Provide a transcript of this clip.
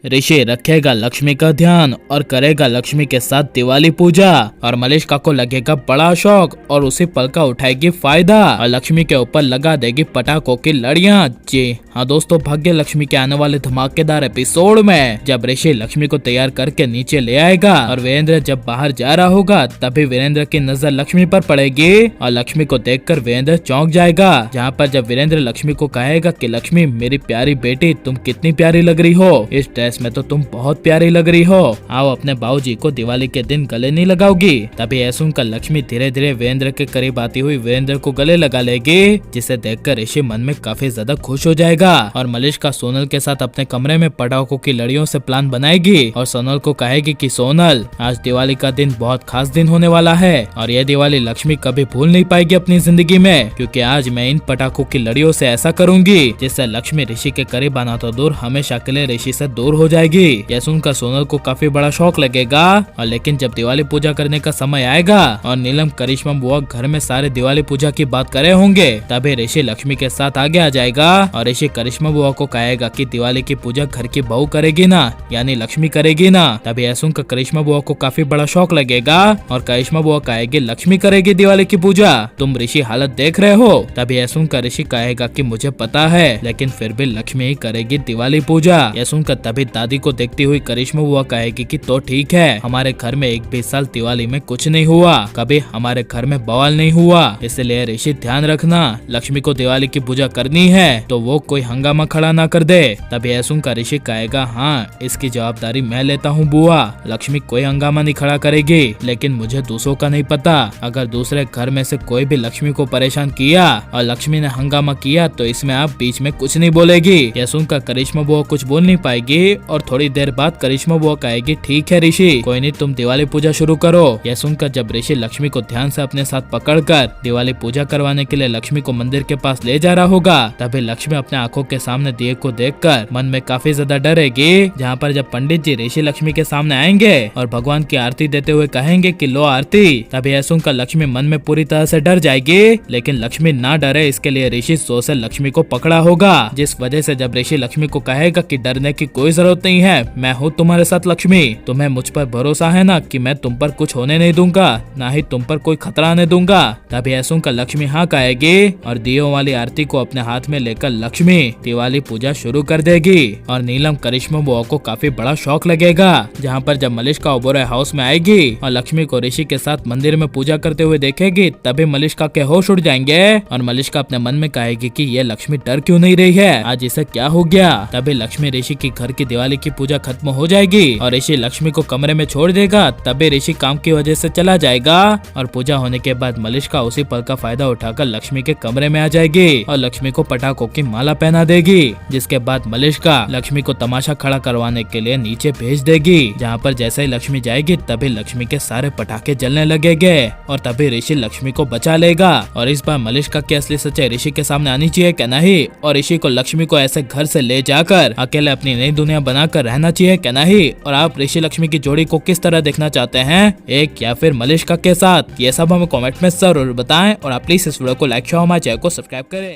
ऋषि रखेगा लक्ष्मी का ध्यान और करेगा लक्ष्मी के साथ दिवाली पूजा और मलिष्का को लगेगा बड़ा शौक और उसी पल का उठाएगी फायदा और लक्ष्मी के ऊपर लगा देगी पटाखों की लड़ियां। जी हाँ दोस्तों, भाग्य लक्ष्मी के आने वाले धमाकेदार एपिसोड में जब ऋषि लक्ष्मी को तैयार करके नीचे ले आएगा और वीरेंद्र जब बाहर जा रहा होगा तभी वीरेंद्र की नजर लक्ष्मी पर पड़ेगी और लक्ष्मी को देखकर वीरेंद्र चौंक जाएगा। जहाँ पर जब वीरेंद्र लक्ष्मी को कहेगा कि लक्ष्मी मेरी प्यारी बेटी तुम कितनी प्यारी लग रही हो, इस ड्रेस में तो तुम बहुत प्यारी लग रही हो, आओ अपने बाबूजी को दिवाली के दिन गले नहीं लगाओगी। तभी यह सुनकर लक्ष्मी धीरे धीरे वीरेंद्र के करीब आती हुई वीरेंद्र को गले लगा लेगी, जिसे देखकर ऋषि मन में काफी ज्यादा खुश हो जाएगा और मलिष्का सोनल के साथ अपने कमरे में पटाखों की लड़ियों से प्लान बनाएगी और सोनल को कहेगी कि सोनल आज दिवाली का दिन बहुत खास दिन होने वाला है और यह दिवाली लक्ष्मी कभी भूल नहीं पाएगी अपनी जिंदगी में, क्योंकि आज मैं इन पटाखों की लड़ियों से ऐसा करूंगी जिससे लक्ष्मी ऋषि के करीब आना तो दूर हमेशा के लिए ऋषि से दूर हो जाएगी। यह सुनकर सोनल को काफी बड़ा शौक लगेगा और लेकिन जब दिवाली पूजा करने का समय आएगा और नीलम करिश्मा बुआ घर में सारे दिवाली पूजा की बात करे होंगे तभी ऋषि लक्ष्मी के साथ आगे आ जाएगा और ऋषि करिश्मा बुआ को कहेगा कि दिवाली की पूजा घर की बहू करेगी ना, यानी लक्ष्मी करेगी ना। तभी यह सुनकर करिश्मा बुआ को काफी बड़ा शौक लगेगा और करिश्मा बुआ कहेगी लक्ष्मी करेगी दिवाली की पूजा, तुम ऋषि हालत देख रहे हो। तभी यह सुनकर ऋषि कहेगा कि मुझे पता है लेकिन फिर भी लक्ष्मी ही करेगी दिवाली पूजा। यह सुनकर तभी दादी को देखती हुई करिश्मा बुआ कहेगी कि तो ठीक है, हमारे घर में एक भी साल दिवाली में कुछ नहीं हुआ, कभी हमारे घर में बवाल नहीं हुआ, इसलिए ऋषि ध्यान रखना लक्ष्मी को दिवाली की पूजा करनी है तो वो कोई हंगामा खड़ा ना कर दे। तभी यह सुनकर ऋषि कहेगा हाँ इसकी जवाबदारी मैं लेता हूँ बुआ, लक्ष्मी कोई हंगामा नहीं खड़ा करेगी, लेकिन मुझे दूसरों का नहीं पता, अगर दूसरे घर में से कोई भी लक्ष्मी को परेशान किया और लक्ष्मी ने हंगामा किया तो इसमें आप बीच में कुछ नहीं बोलेगी। यह सुनकर करिश्मा बुआ कुछ बोल नहीं पाएगी और थोड़ी देर बाद करिश्मा बुआ कहेगी ठीक है ऋषि, कोई नहीं तुम दिवाली पूजा शुरू करो। यह सुनकर जब ऋषि लक्ष्मी को ध्यान से अपने साथ पकड़कर दिवाली पूजा करवाने के लिए लक्ष्मी को मंदिर के पास ले जा रहा होगा तभी लक्ष्मी अपने आंखों के सामने दिए को देखकर मन में काफी ज्यादा डरेगी। जहाँ पर जब पंडित जी ऋषि लक्ष्मी के सामने आएंगे और भगवान की आरती देते हुए कहेंगे कि लो आरती, तभी यह सुनकर लक्ष्मी मन में पूरी तरह से डर जाएगी, लेकिन लक्ष्मी ना डरे इसके लिए ऋषि सो से लक्ष्मी को पकड़ा होगा, जिस वजह से जब ऋषि लक्ष्मी को कहेगा कि डरने की कोई जरूरत नहीं है, मैं हूँ तुम्हारे साथ लक्ष्मी, तुम्हें मुझ पर भरोसा है ना कि मैं तुम पर कुछ होने नहीं दूंगा, ना ही तुम पर कोई खतरा आने दूंगा। तभी यह सुनकर लक्ष्मी हाँ कहेगी और दियों वाली आरती को अपने हाथ में लेकर लक्ष्मी दिवाली पूजा शुरू कर देगी और नीलम करिश्मा बुआ को काफी बड़ा शौक लगेगा। जहाँ पर जब मलिष्का ओबोरे हाउस में आएगी और लक्ष्मी को ऋषि के साथ मंदिर में पूजा करते हुए देखेगी तभी मलिष्का के होश उड़ जाएंगे और मलिष्का अपने मन में कहेगी कि ये लक्ष्मी डर क्यों नहीं रही है, आज इसे क्या हो गया। तभी लक्ष्मी ऋषि की घर की दिवाली की पूजा खत्म हो जाएगी और ऋषि लक्ष्मी को कमरे में छोड़ देगा। तभी ऋषि काम की वजह से चला जाएगा और पूजा होने के बाद मलिष्का उसी पल का फायदा उठाकर लक्ष्मी के कमरे में आ जाएगी और लक्ष्मी को पटाखों की माला पहना देगी, जिसके बाद मलिष्का लक्ष्मी को तमाशा खड़ा करवाने के लिए नीचे भेज देगी। जहाँ पर जैसे ही लक्ष्मी जाएगी तभी लक्ष्मी के सारे पटाखे जलने लगेंगे और तभी ऋषि लक्ष्मी को बचा लेगा और इस बार मलिष्का की असली सच्चाई ऋषि के सामने आनी चाहिए क्या नहीं, और ऋषि को लक्ष्मी को ऐसे घर से ले जाकर अकेले अपनी नई दुनिया बनाकर रहना चाहिए क्या नहीं। और आप ऋषि लक्ष्मी की जोड़ी को किस तरह देखना चाहते हैं, एक या फिर मलिष्का के साथ, ये सब हमें कमेंट में जरूर बताएं और आप प्लीज इस वीडियो को लाइक शेयर और हमारे चैनल को सब्सक्राइब करें।